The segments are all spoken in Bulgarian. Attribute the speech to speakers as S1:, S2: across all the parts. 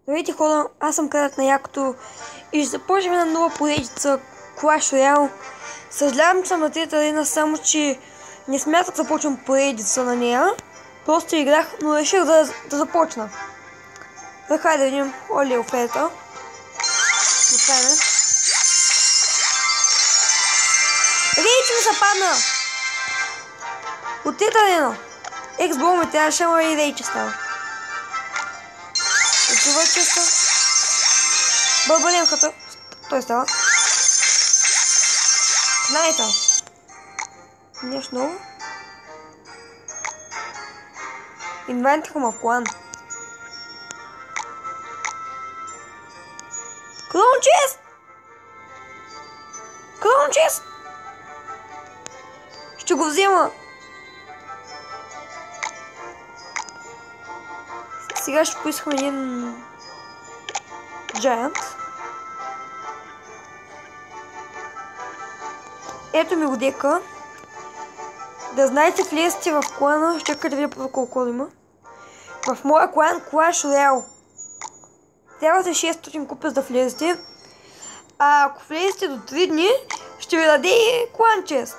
S1: Здравейте хора, аз съм Кралят на Якото и ще започнем на нова поредица Clash Royale. Съжалявам, че съм на трета арена, само че не смятах да започвам поредица на нея. Просто играх, но реших да започна. Хайде да видим Оли оферта. Отваряме. Рейч ми се падна! От трета арена. Ексбол ме трябваше, ама и рейч става. Отива честа. Бълбаленката. Той става. Знаете. Нещо ново. Инвентиха ма в план. Клоун чест! Клоун чест! Ще го взема. Сега ще поискаме един Giant. Ето ми го дека. Да знаете, влезете в клана, ще чакайте да видя колко има. В моя клан Clash Royale. Трябвате 600 купа да влезете. А ако влезете до 3 дни, ще ви даде клан чест.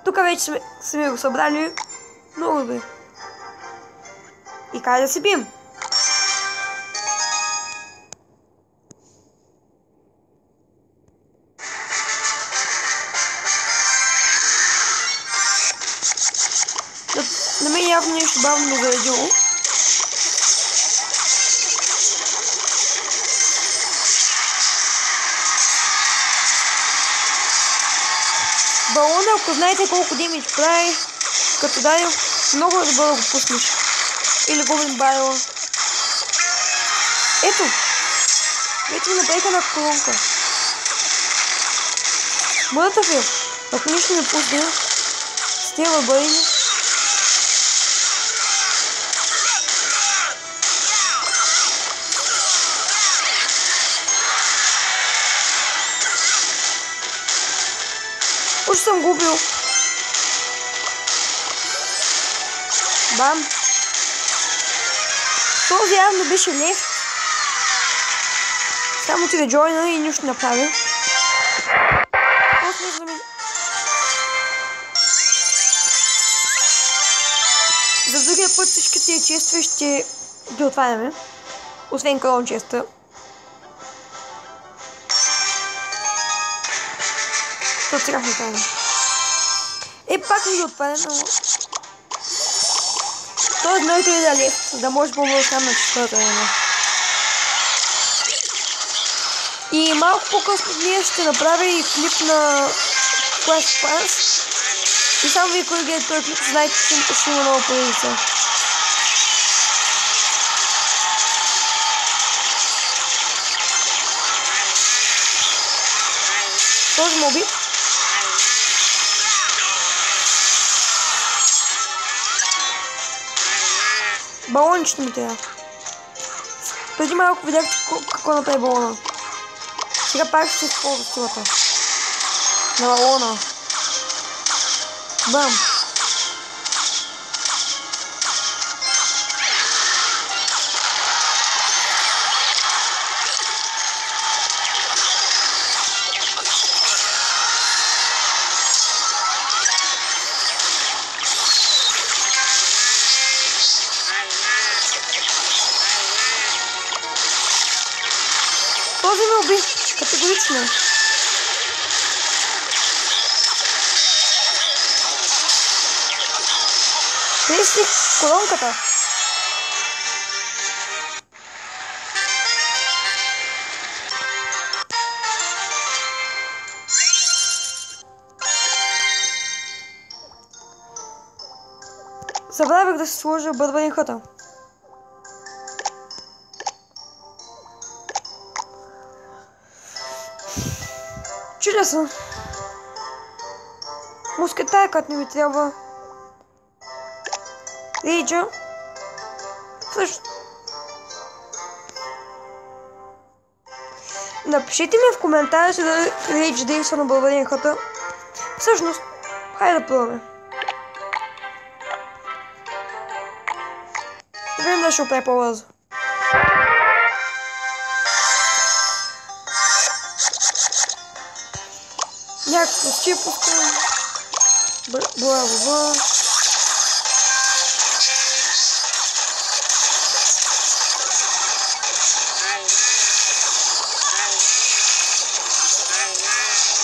S1: Тук вече сме го събрали. Много добре. И как да се бием? На мен явно нещо бавно ме заредило. Балона, ако знаете колко демидж прави, като дай, много е добре да го пуснеш. Или губим байла. Ето! Вече ми направиха на колонка. Моята фил, ако нищо не пусне, с тези барини. Уж съм губил. Бам. Този явно беше лев. Само ти да джойна и нищо не направи. За другия път всички тия честове ще ги отваряме. Освен клоун честа. Това сега ще отварям. Пак не ги отварям, но... Той едното е да лев, за да може по-бързо там на четвърта арена. И малко по-късно ние ще направя и клип на Clash of Clans. И само вие, кой гледате този клип, знаете, че ще има нова поредица. Този моби. Балончето ми трябва. Преди малко видяхте какво направи балона. Сега пак ще използва силата на балона. Бам! Този ме уби, категорично. Тресни колонката. Забравях да се сложа бърбаринката. Чудесно. Мускетайкът не ми трябва. Рейджа. Също. Напишите ми в коментарите да Рейдж действа на бърбаринката. Всъщност, хайде да пробваме. Да видим да ще оправи по-бързо. Някакво ще пускам. Бла.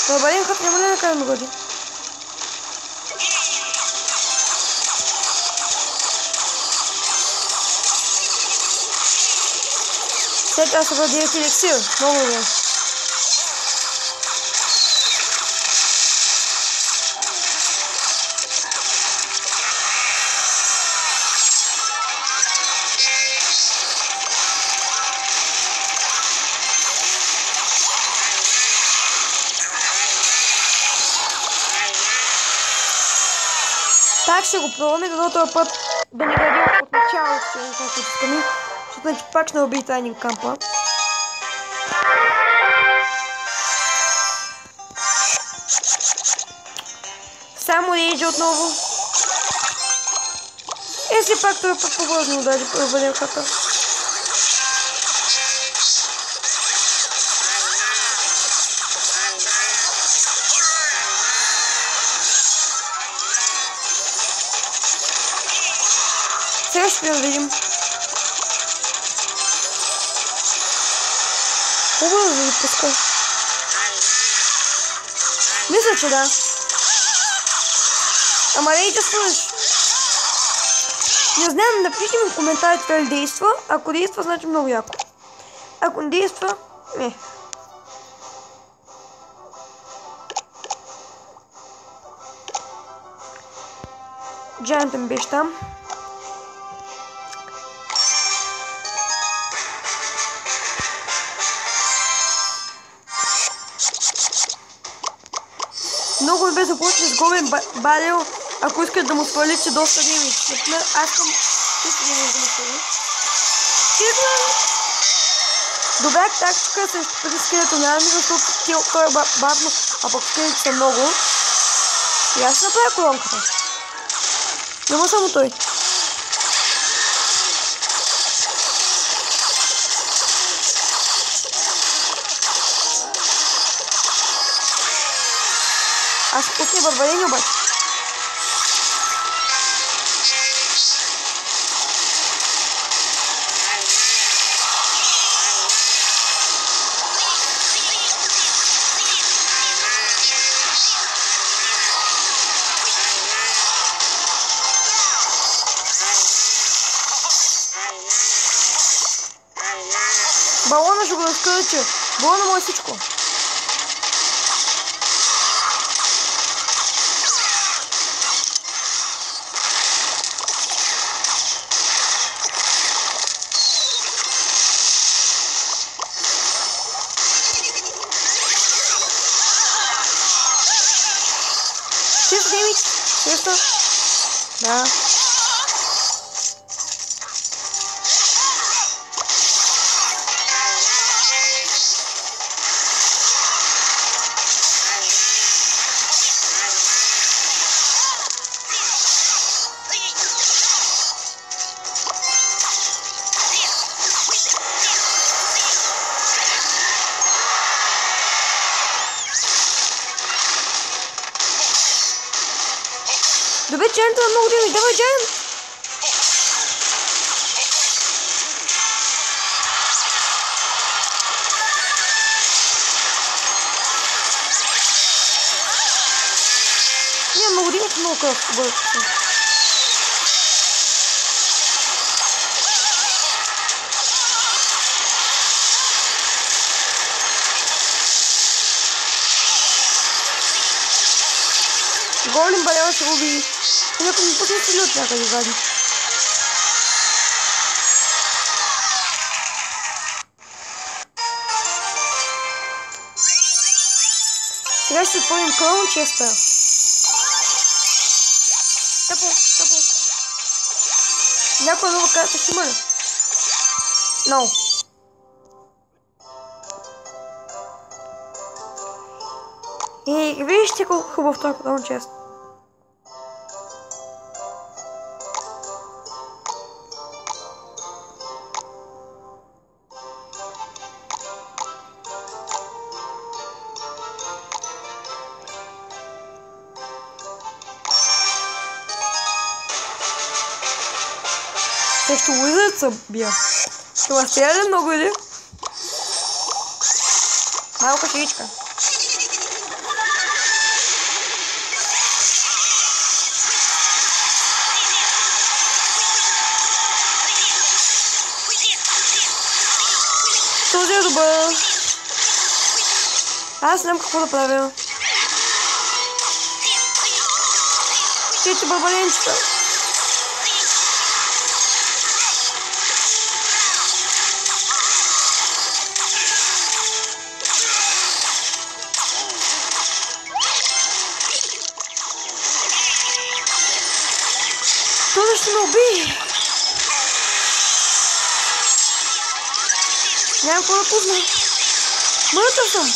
S1: Барбарин как няма ли да караме годи? След това се бъде елексир. Много добре. Так ще го пробваме, дано този път да не градим от начало, както искаме, защото пак ще убий тайнинг кампа. Само рейджа отново. Если пак той път по-възно удари, бъдем хата. Сега ще я видим. Хубаво да ви пуска. Мисля, че да. Ама рейджа слъж. Не знам, напишите ми в коментарите дали действа. Ако действа, значи много яко. Ако не действа, не. Джайантът беше там. Много бе започне с голем барел, ако искат да му свалите доста деми. Например, аз съм 300 деми да му сваля. Добра тактика срещу преди скелетони армии, защото той е бавно, а пък скелетите са много. И аз ще направя колонката. Няма само той. Аз ще пусне барбарени обаче. Балона ще го разкръча. Балона му е всичко. Чисто? Да. Добре, Джайант е много дими. Давай, Джайант! Не, много дими, много кръв. Голем барел ще го види. Някой ми пъсне сили от някъде вади. Сега ще отворим Клоун Честър. Тъпо. Някоя нова карта ще има ли? No. И вижте колко хубав той Клоун Честър. нещо лизърца бия. Ще ме стреля ли много или? Малка ширичка. Този е добър. Аз знам какво да правя. Чете бърбаленчета. Този ще ме убие. Нямам какво да пусна. Мъртъв съм.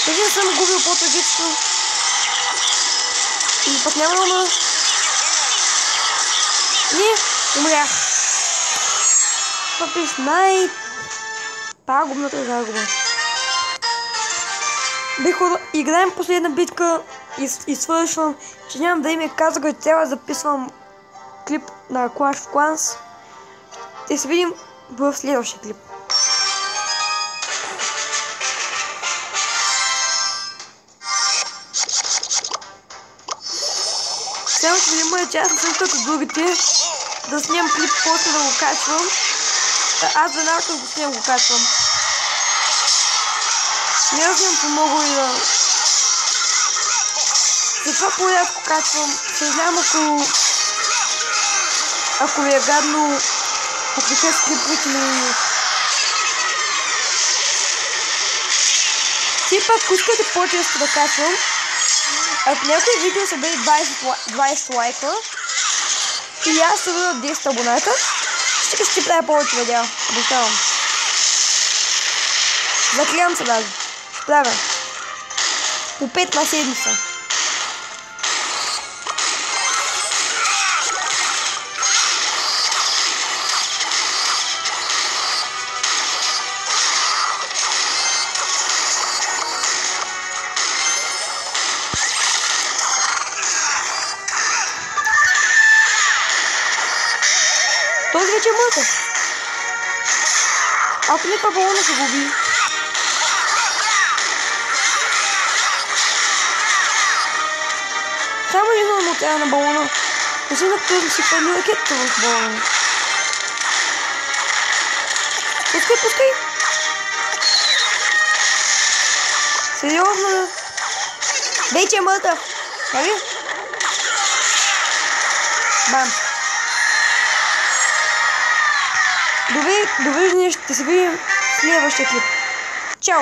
S1: Преди не съм губил по-трагично. И пък няма да умра. И умрях. Това е най-пагубната загуба. Играем последна битка и свършвам, че нямам да име казах, и трябва да записвам клип на Clash of Clans. Ще се видим в следващия клип. Само ще внимая, че аз не съм като другите да снимам клип, после да го качвам. Аз веднага като го снимам го качвам. Не аз имам помогъл и да... Затова по-рядко качвам. Съжалявам ако ви е гадно, ако ще с клиповете ми. Ти пак, ако искате по-често да качвам, ако някои видео са били 20 лайка и аз се бъда 10 абоната, ще правя повече видео. Обещавам. Заклевам се даже. Ще правя. По 5 на седмица. Този вече е мъртъв. Ако не, това балона се губи. Само един му трябва на балона. Освен ако този си хвърли ракетата в балона. Пускай. Сериозно. Вече е мъртъв. Нали? Бам. Довиждане, ще се видим в следващия клип. Чао!